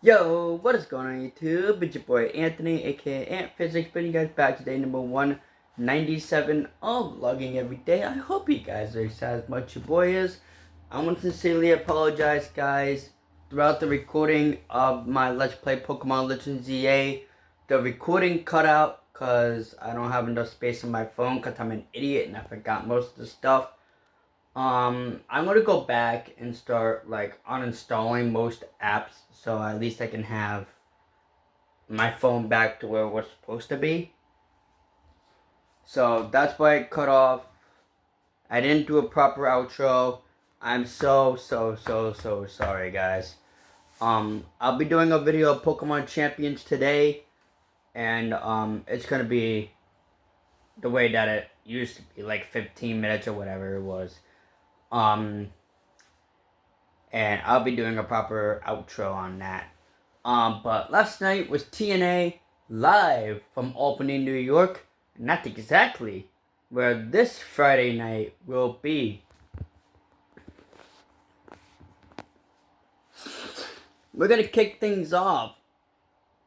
Yo, what is going on YouTube? It's your boy Anthony, aka Ant Physics, bringing you guys back to day number 197 of vlogging every day. I hope you guys are excited as much your boy is. I want to sincerely apologize, guys. Throughout the recording of my Let's Play Pokemon Legends ZA, the recording cut out because I don't have enough space on my phone because I'm an idiot and I forgot most of the stuff. I'm gonna go back and start like uninstalling most apps so at least I can have my phone back to where it was supposed to be. So that's why it cut off. I didn't do a proper outro. I'm so sorry, guys. I'll be doing a video of Pokemon Champions today, and it's gonna be the way that it used to be, like 15 minutes or whatever it was. Um, and I'll be doing a proper outro on that. But last night was TNA live from Albany, New York, and that's exactly where this Friday night will be. We're gonna kick things off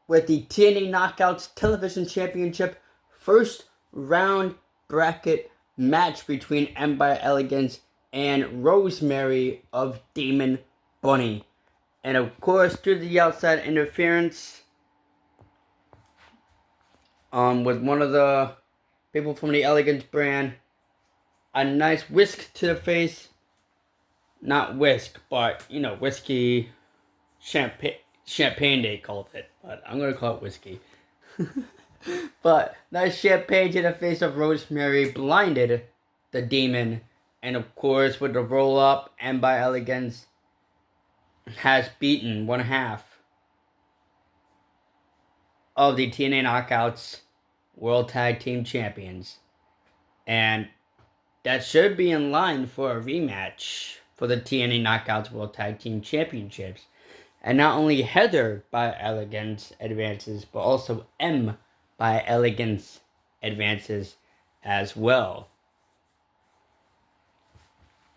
with the TNA Knockouts Television Championship first round bracket match between M by Elegance and Rosemary of Demon Bunny. And of course, due to the outside interference, with one of the people from the Elegance brand, a nice whisk to the face. Not whisk, but, whiskey, champagne they called it, but I'm going to call it whiskey. But nice champagne to the face of Rosemary blinded the demon. And of course, with the roll up, and by Elegance has beaten one half of the TNA Knockouts World Tag Team Champions. And that should be in line for a rematch for the TNA Knockouts World Tag Team Championships. And not only Heather by Elegance advances, but also M by Elegance advances as well.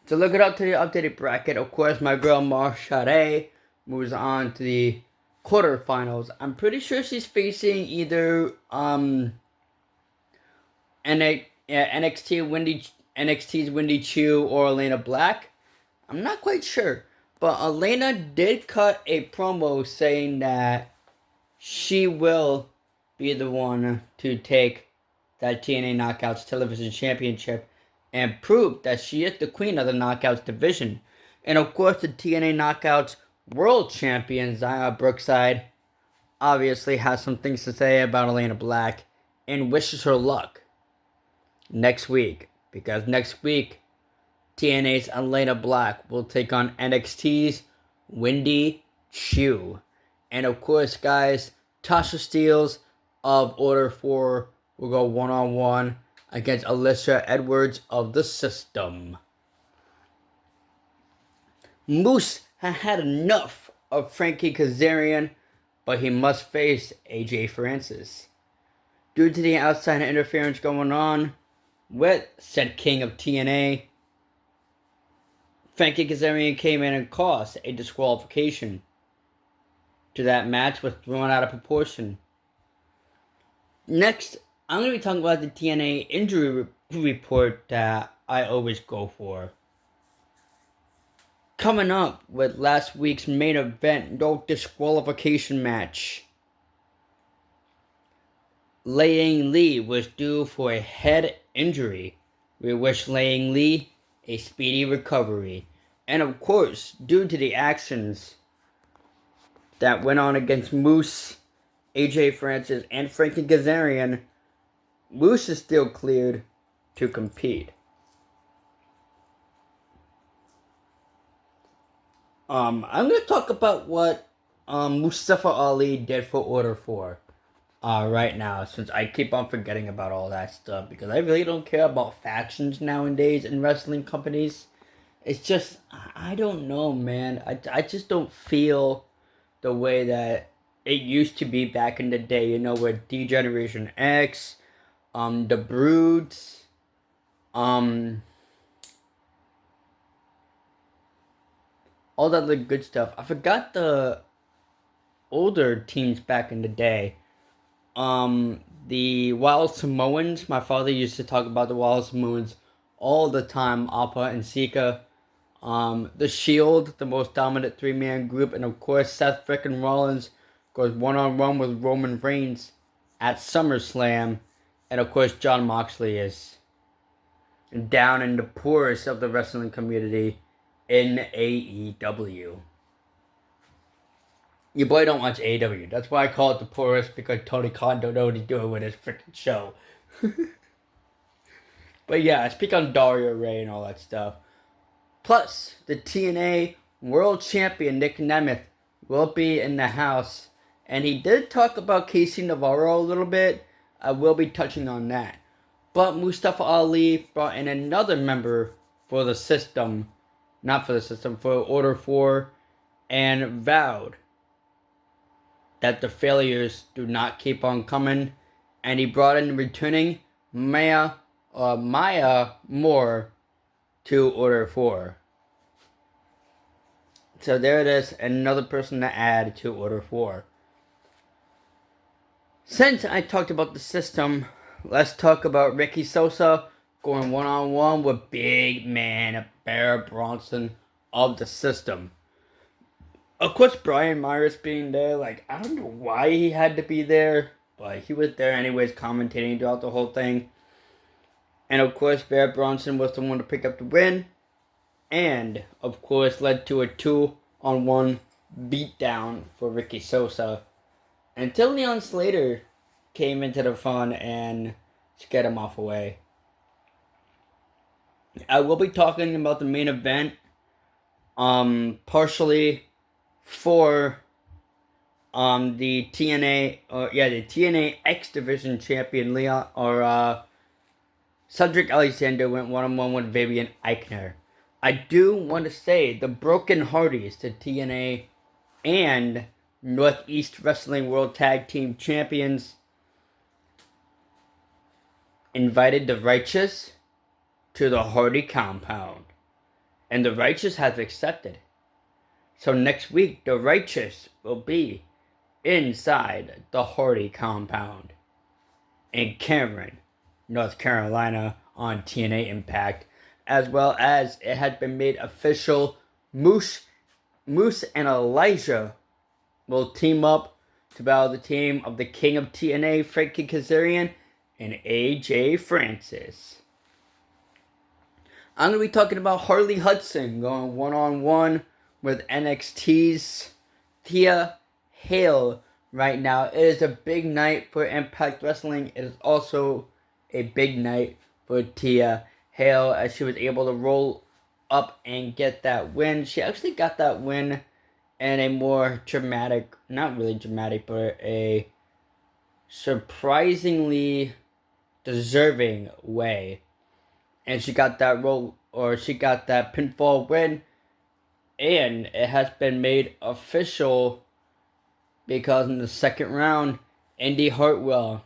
To look it up to the updated bracket, of course, my girl Marshade moves on to the quarterfinals. I'm pretty sure she's facing either NXT's Wendy Chu or Elena Black. I'm not quite sure, but Elena did cut a promo saying that she will be the one to take that TNA Knockouts Television Championship and prove that she is the queen of the Knockouts division. And of course, the TNA Knockouts World Champion Xia Brookside obviously has some things to say about Elena Black and wishes her luck next week, because next week TNA's Elena Black will take on NXT's Wendy Chu. And of course, guys, Tasha Steelz of Order 4 will go one-on-one against Alicia Edwards of The System. Moose has had enough of Frankie Kazarian, but he must face AJ Francis. Due to the outside interference going on with said king of TNA, Frankie Kazarian came in and caused a disqualification. To that match was thrown out of proportion. Next, I'm going to be talking about the TNA injury report that I always go for. Coming up with last week's main event, no disqualification match. Liang Lee was due for a head injury. We wish Liang Lee a speedy recovery. And of course, due to the actions that went on against Moose, AJ Francis, and Frankie Kazarian, Moose is still cleared to compete. I'm going to talk about what Mustafa Ali did for Order 4 right now, since I keep on forgetting about all that stuff, because I really don't care about factions nowadays in wrestling companies. It's just, I don't know, man. I just don't feel the way that it used to be back in the day, with D-Generation X, the Broods, all that good stuff. I forgot the older teams back in the day. The Wild Samoans. My father used to talk about the Wild Samoans all the time. Appa and Sika. The Shield, the most dominant three-man group, and of course Seth frickin' Rollins goes one-on-one with Roman Reigns at SummerSlam, and of course Jon Moxley is down in the poorest of the wrestling community in AEW. Your boy don't watch AEW. That's why I call it the poorest, because Tony Khan don't know what he's doing with his freaking show. But yeah, I speak on Dario Ray and all that stuff. Plus, the TNA World Champion Nick Nemeth will be in the house. And he did talk about Casey Navarro a little bit. I will be touching on that. But Mustafa Ali brought in another member for the system. Not for the system, for Order 4. And vowed that the failures do not keep on coming. And he brought in returning Maya Moore to Order 4. So there it is, another person to add to Order 4. Since I talked about the system, let's talk about Ricky Sosa going one-on-one with big man Bear Bronson of the system. Of course, Brian Myers being there, I don't know why he had to be there, but he was there anyways, commentating throughout the whole thing. And of course, Bear Bronson was the one to pick up the win. And, of course, led to a 2-on-1 beatdown for Ricky Sosa. Until Leon Slater came into the fun and scared him off away. I will be talking about the main event. Partially for the TNA, the TNA X Division champion Cedric Alexander went one-on-one with Vivian Eichner. I do want to say the Broken Hardys, the TNA and Northeast Wrestling World Tag Team Champions, invited the Righteous to the Hardy compound. And the Righteous have accepted. So next week, the Righteous will be inside the Hardy compound in Cameron, North Carolina on TNA Impact. As well as it had been made official, Moose and Elijah will team up to battle the team of the King of TNA, Frankie Kazarian, and AJ Francis. I'm going to be talking about Harley Hudson going one-on-one with NXT's Thea Hale right now. It is a big night for Impact Wrestling. It is also a big night for Thea Hale, as she was able to roll up and get that win. She actually got that win in a more dramatic, not really dramatic, but a surprisingly deserving way. And she got that pinfall win, and it has been made official because in the second round, Indy Hartwell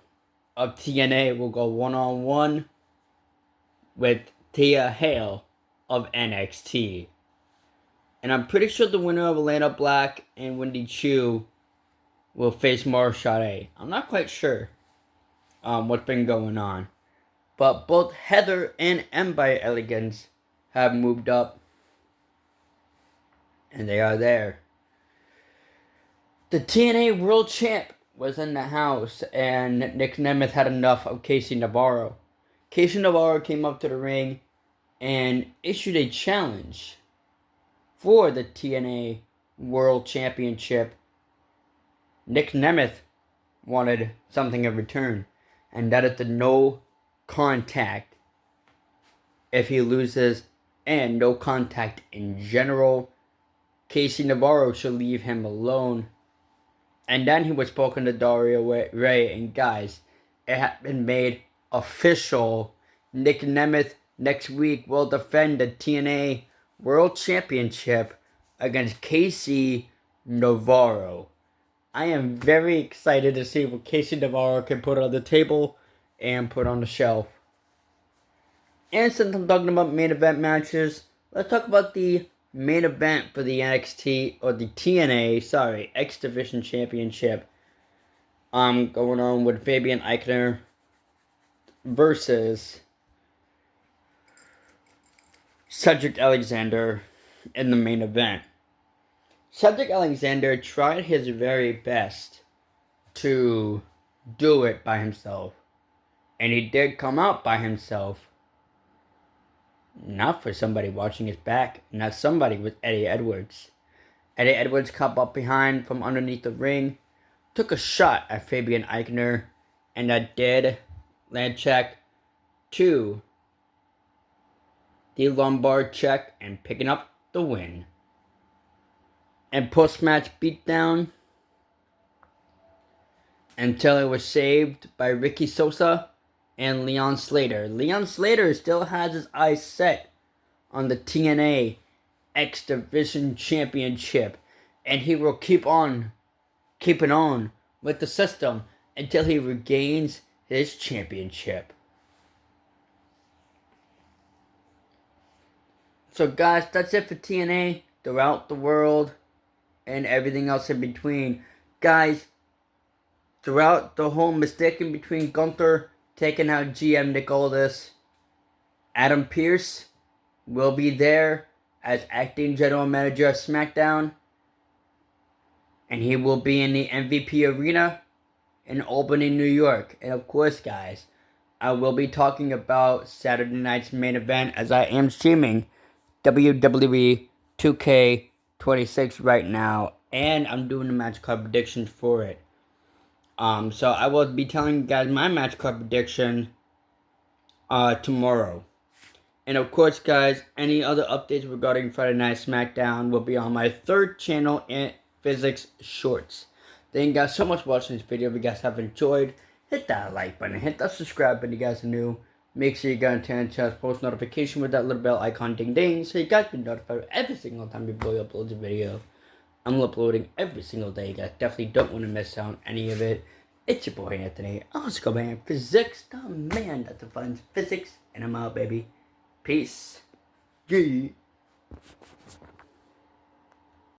of TNA will go one-on-one with Thea Hale of NXT. And I'm pretty sure the winner of Atlanta Black and Wendy Chu will face Mara Sade. I'm not quite sure what's been going on. But both Heather and Empire Elegance have moved up. And they are there. The TNA World Champ was in the house, and Nick Nemeth had enough of Casey Navarro. Casey Navarro came up to the ring and issued a challenge for the TNA World Championship. Nick Nemeth wanted something in return, and that is the no contact if he loses, and no contact in general. Casey Navarro should leave him alone. And then he was spoken to Dario Ray, and guys, it had been made official. Nick Nemeth next week will defend the TNA World Championship against Casey Navarro. I am very excited to see what Casey Navarro can put on the table and put on the shelf. And since I'm talking about main event matches, let's talk about the main event for the NXT, or the TNA, X Division Championship. Going on with Fabian Eichner versus Cedric Alexander in the main event. Cedric Alexander tried his very best to do it by himself. And he did come out by himself. Not for somebody watching his back. Not somebody with Eddie Edwards. Eddie Edwards come up behind from underneath the ring. Took a shot at Fabian Eichner. And that did land check to the lumbar check and picking up the win. And post-match beatdown until it was saved by Ricky Sosa and Leon Slater. Leon Slater still has his eyes set on the TNA X Division Championship, and he will keep on keeping on with the system until he regains his championship. So guys, that's it for TNA throughout the world and everything else in between. Guys, throughout the whole mistake in between Gunther taking out GM Nick Aldis, Adam Pearce will be there as acting general manager of SmackDown. And he will be in the MVP Arena in Albany, New York. And of course, guys, I will be talking about Saturday night's main event as I am streaming WWE 2K26 right now. And I'm doing the match card predictions for it. So I will be telling you guys my match card prediction tomorrow. And of course, guys, any other updates regarding Friday Night SmackDown will be on my third channel in Physics Shorts. Thank you guys so much for watching this video. If you guys have enjoyed, hit that like button, hit that subscribe button if you guys are new. Make sure you guys turn on post notification with that little bell icon ding ding so you guys be notified every single time we upload a video. I'm uploading every single day. You guys definitely don't want to miss out on any of it. It's your boy Anthony. I'll just go man. Physics, the man that defines physics. And I'm out, baby. Peace. Yeah.